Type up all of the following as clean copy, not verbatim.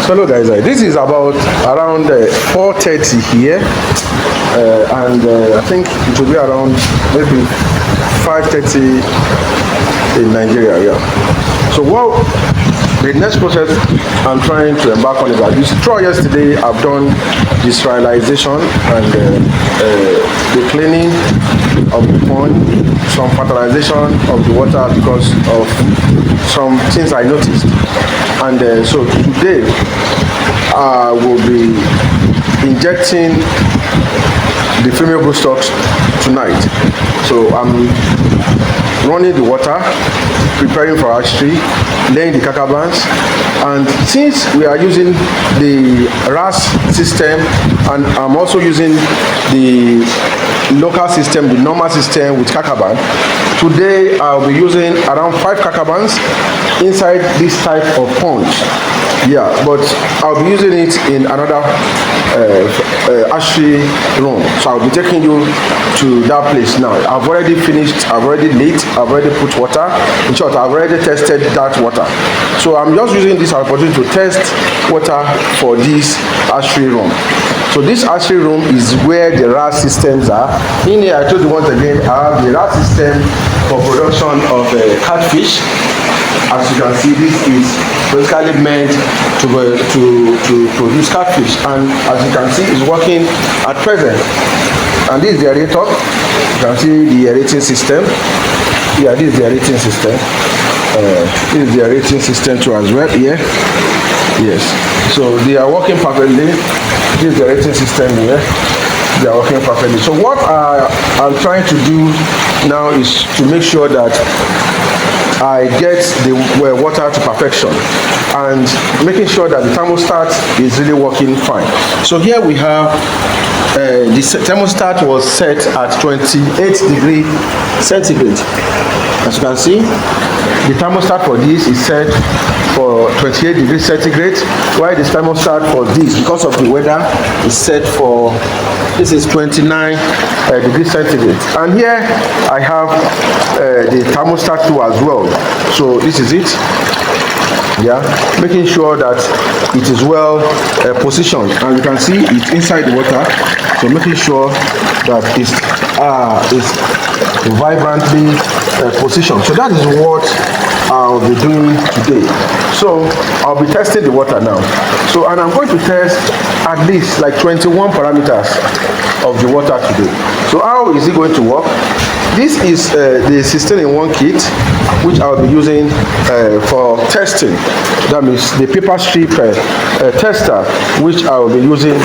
Hello guys, this is about around 4:30 here, and I think it will be around maybe 5:30 in Nigeria. Yeah. So what the next process I'm trying to embark on is that throughout yesterday I've done the sterilization and the cleaning of the pond, some fertilization of the water because of some things I noticed, and so today I will be injecting the female broodstocks tonight. So I'm running the water, preparing for hatchery, laying the cacabans, and since we are using the RAS system and I'm also using the local system, the normal system with cacaban, today I'll be using around 5 cacabans inside this type of pond. Yeah, but I'll be using it in another hatchery room. So I'll be taking you to that place now. I've already finished, I've already lit, I've already put water. In short, I've already tested that water. So I'm just using this opportunity to test water for this hatchery room. So this hatchery room is where the RAS systems are. In here, I told you once again, I have the RAS system for production of catfish. As you can see, this is basically meant to produce catfish, and as you can see, it's working at present. And this is the aerator. You can see the aerating system. Yeah, this is the aerating system. This is the aerating system too as well here. Yes, so they are working perfectly. This is the aerating system here. They are working perfectly. So what I'm trying to do now is to make sure that I get the water to perfection and making sure that the thermostat is really working fine. So here we have the thermostat was set at 28 degrees centigrade. As you can see, the thermostat for this is set for 28 degrees centigrade, while the thermostat for this, because of the weather, is set for, this is 29 degrees centigrade. And here I have the thermostat too as well. So this is it. Yeah, making sure that it is well positioned, and you can see it's inside the water. So making sure that it's vibrantly positioned. So that is what I'll be doing today. So I'll be testing the water now. So, and I'm going to test at least like 21 parameters of the water today. So how is it going to work? This is the 16-in-1 kit, which I'll be using for testing. That means the paper strip tester, which I will be using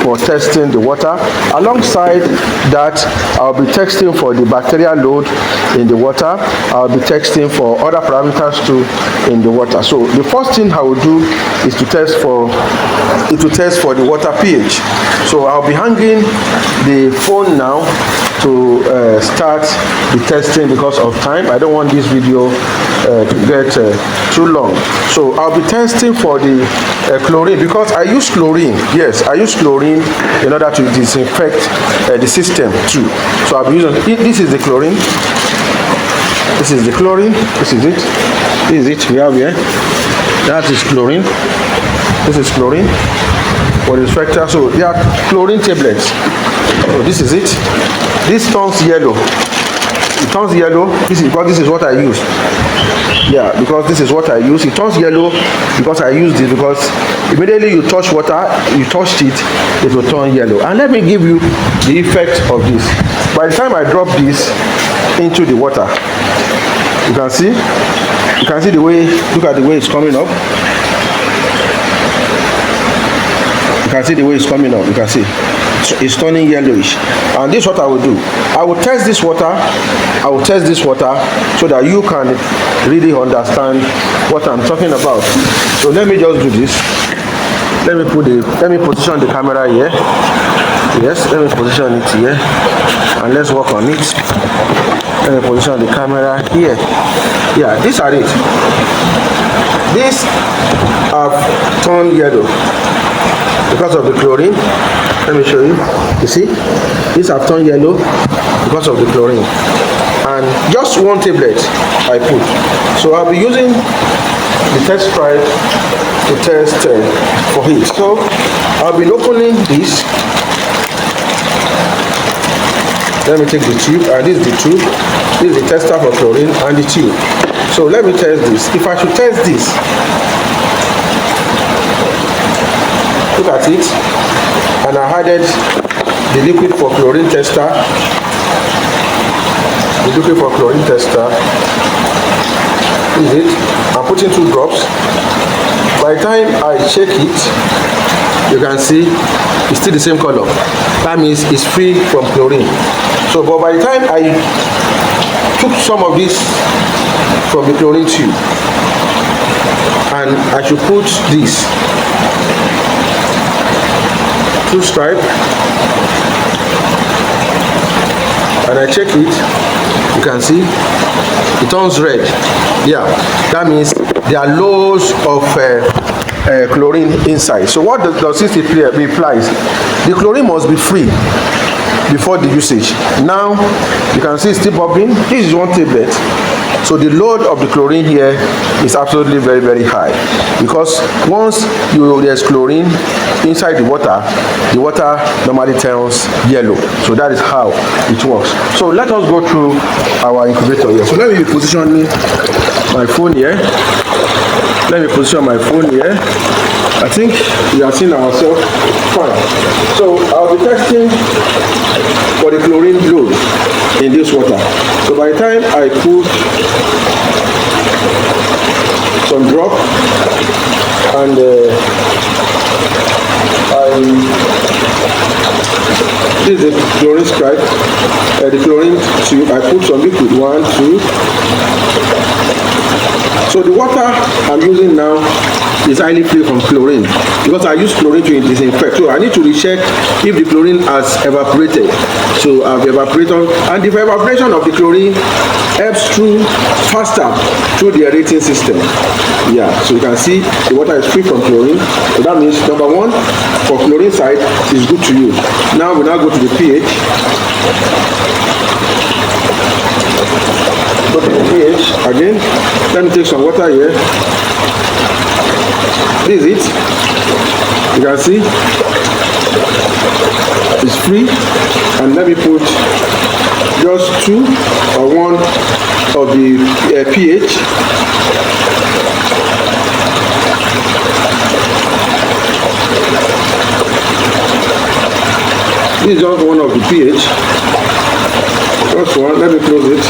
for testing the water. Alongside that, I'll be testing for the bacterial load in the water. I'll be testing for other parameters too in the water. So the first thing I will do is to test for the water pH. So I'll be hanging the phone now to start the testing because of time. I don't want this video to get too long. So I'll be testing for the chlorine, because I use chlorine. Yes, I use chlorine in order to disinfect the system too. So I'll be using, this is the chlorine. This is the chlorine. This is it. This is it. We have here. That is chlorine. This is chlorine for the inspector. So there are chlorine tablets. So this is it. This turns yellow. It turns yellow. This is because this is what I use. Yeah, because this is what I use. It turns yellow because I used it, because immediately you touch water, you touched it, it will turn yellow. And let me give you the effect of this. By the time I drop this into the water, you can see the way, look at the way it's coming up. You can see the way it's coming up. You can see it's turning yellowish. And this is what I will do. I will test this water. I will test this water so that you can really understand what I'm talking about. So let me just do this. Let me position the camera here. Yes, let me position it here, and let's work on it. Let me position the camera here. Yeah, these are it. These have turned yellow because of the chlorine. Let me show you. You see, these have turned yellow because of the chlorine. And just one tablet I put. So I'll be using the test stripe to test for heat. So I'll be opening this. Let me take the tube, and this is the tube. This is the tester for chlorine and the tube. So let me test this. If I should test this, look at it, and I added the liquid for chlorine tester. The liquid for chlorine tester. This is it. I'm putting 2 drops. By the time I shake it, you can see it's still the same color. That means it's free from chlorine. So, but by the time I took some of this from the chlorine tube, and I should put this 2 stripe, and I check it, you can see it turns red. Yeah, that means there are loads of chlorine inside. So what does this implies? The chlorine must be free before the usage. Now you can see it's still bubbling. This is 1 tablet. So the load of the chlorine here is absolutely very, very high, because once there's chlorine inside the water normally turns yellow. So that is how it works. So let us go through our incubator here. So let me position my phone here. Let me position my phone here. I think we are seeing ourselves fine. So I'll be testing for the chlorine load in this water. So by the time I put some drop and this is the chlorine stripe, the chlorine tube, I put some liquid, 1, 2. So the water I'm using now is highly free from chlorine, because I use chlorine to disinfect. So I need to recheck if the chlorine has evaporated. So I've evaporated, and the evaporation of the chlorine helps through faster through the aerating system. Yeah, so you can see the water is free from chlorine. So that means number 1, for chlorine side is good to use. Now we go to the pH. Go to the pH again. Let me take some water here. This is it. You can see it's free. And let me put just 2 or 1 of the pH. This is just 1 of the pH. Just 1. Let me close it.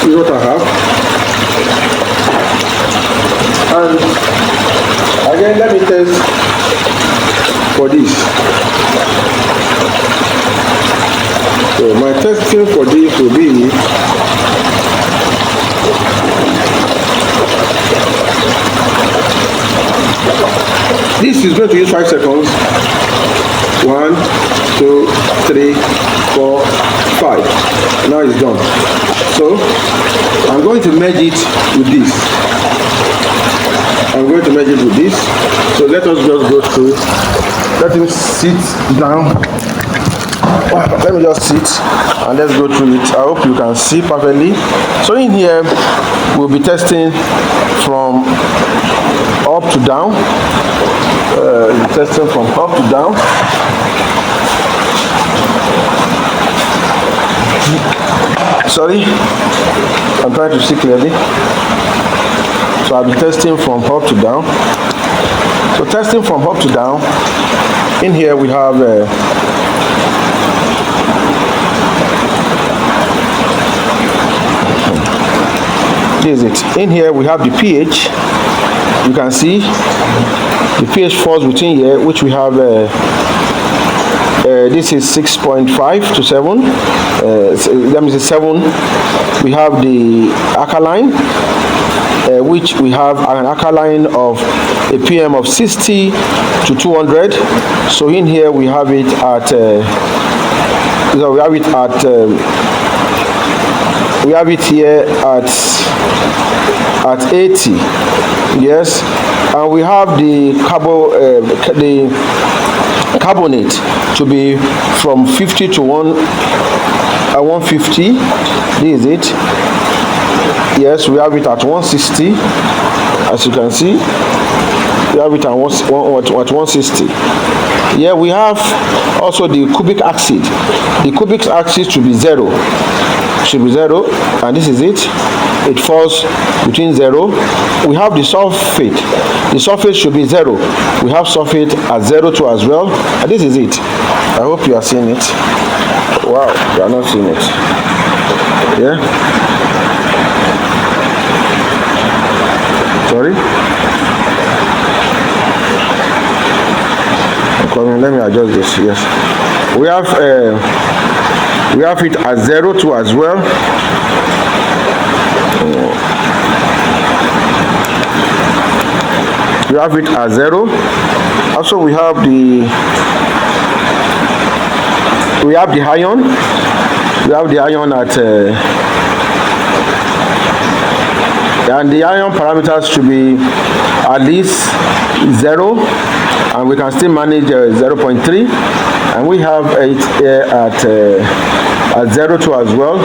This is what I have. And again, let me test for this. So my testing for this will be this is going to use 5 seconds. 1, 2, 3, 4, 5. Now it's done. So I'm going to merge it with this. I'm going to merge it with this. So let us just go through. Let him sit down. Let me just sit and let's go through it. I hope you can see perfectly. So in here we'll be testing from up to down. Testing from up to down. Sorry, I'm trying to see clearly. So I'll be testing from up to down. So testing from up to down. In here we have this is it. In here we have the pH. You can see the pH falls within here, which we have this is 6.5 to 7. That means it's 7. We have the alkaline, which we have an alkaline of a PM of 60 to 200. So in here we have it at we have it here at 80. Yes, and we have the carbonate to be from 50 to 150. This is it. Yes, we have it at 160. As you can see, we have it at 160. Here we have also the cubic acid. The cubic acid should be 0. And this is it. It falls between 0. We have the sulfate. The sulfate should be 0. We have sulfate at 0 too as well. And this is it. I hope you are seeing it. Wow, you are not seeing it. Yeah. Sorry. Let me adjust this. Yes, we have it at 0 too as well. We have it at 0. Also, we have the iron. We have the iron at and the iron parameters should be at least 0. And we can still manage 0.3, and we have it here at 0 too as well.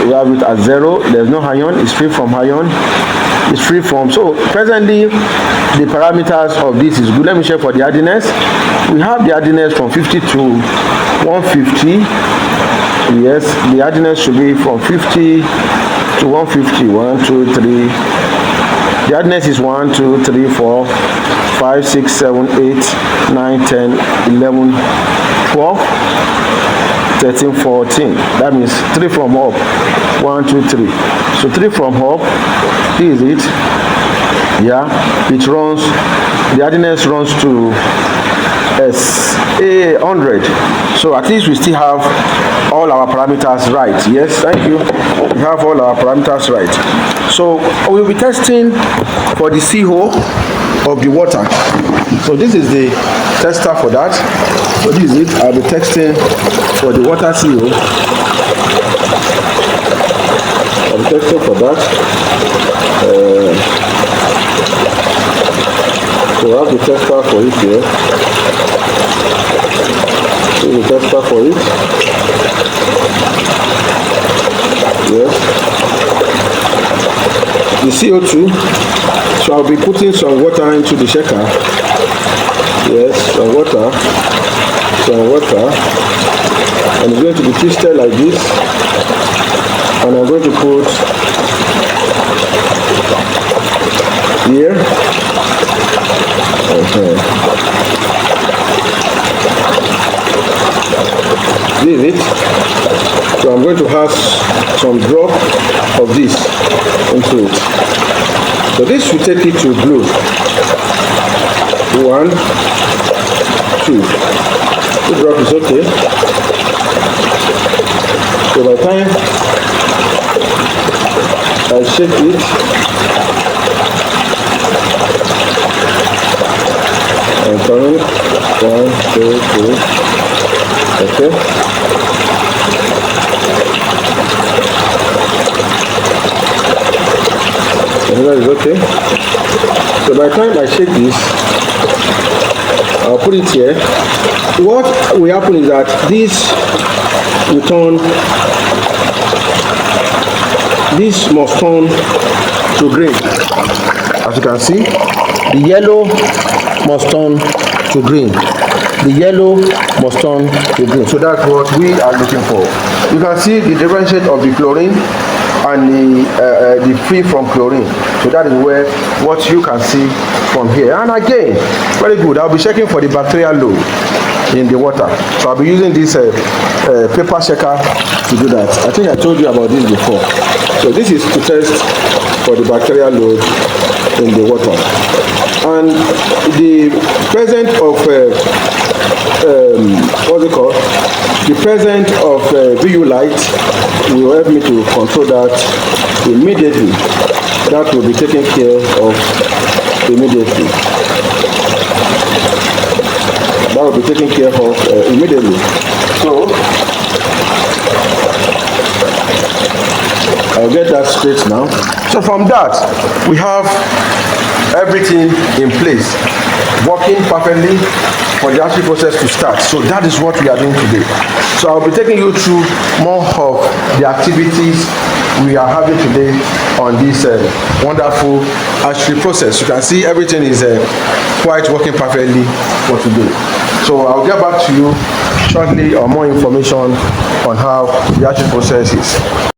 We have it at 0. There's no iron. It's free from iron. It's free from. So presently, the parameters of this is good. Let me check for the hardiness. We have the hardiness from 50 to 150. Yes, the hardiness should be from 50 to 150. 1, 2, 3. The hardness is 1, 2, 3, 4, 5, 6, 7, 8, 9, 10, 11, 12, 13, 14. That means 3 from up. 1, 2, 3. So 3 from up. This is it. Yeah. It runs. The hardness runs to 100. So at least we still have all our parameters right. Yes, thank you. We have all our parameters right. So we'll be testing for the CO of the water. So this is the tester for that. So this is it. I'll be testing for the water CO. I'll be testing for that. So I have the tester for it here. So the tester for it. Yes. The CO2. So I'll be putting some water into the shaker. Yes, some water. And it's going to be twisted like this. And I'm going to put here. Okay. This is it. So I'm going to have some drop of this into it. So this will take it to blue. 1, 2. The drop is okay. So by the time I shake it, and turn it. 1, 2, 3. Okay. And that is okay. So by the time I shake this, I'll put it here. What will happen is that this will turn. This must turn to green. As you can see, the yellow must turn to green. The yellow must turn to green. So that's what we are looking for. You can see the differentiate of the chlorine and the free from chlorine. So that is where what you can see from here. And again, very good. I'll be checking for the bacterial load in the water. So I'll be using this paper shaker to do that. I think I told you about this before. So this is to test for the bacterial load in the water. And the presence of what's it called? The presence of BU light will help me to control that immediately. That will be taken care of immediately. That will be taken care of immediately. So I'll get that straight now. So from that, we have everything in place, working perfectly for the hatchery process to start. So that is what we are doing today. So I'll be taking you through more of the activities we are having today on this wonderful hatchery process. You can see everything is quite working perfectly for today. So I'll get back to you shortly on more information on how the hatchery process is.